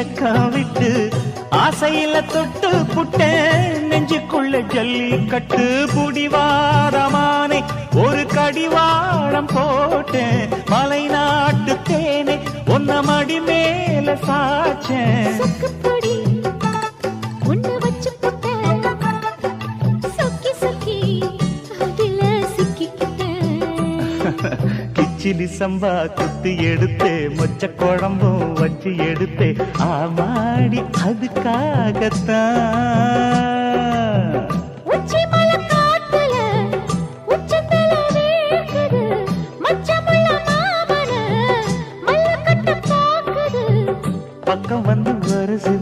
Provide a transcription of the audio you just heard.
வெக்கம் விட்டு ஆசையில தொட்டு புட்டேன் நெஞ்சுக்குள்ள ஜல்லி கட்டு புடிவாரமானே ஒரு கடிவாளம் போட்டேன் மலை நாட்டு தேனே ஒன்ன மடி மேல சாச்சேன் கிச்சிலி சம்பா குத்தி எடுத்தே மொச்ச குழம்பும் வச்சு எடுத்தே ஆமாடி அதுக்காகத்தான் பக்கம் வந்து வருது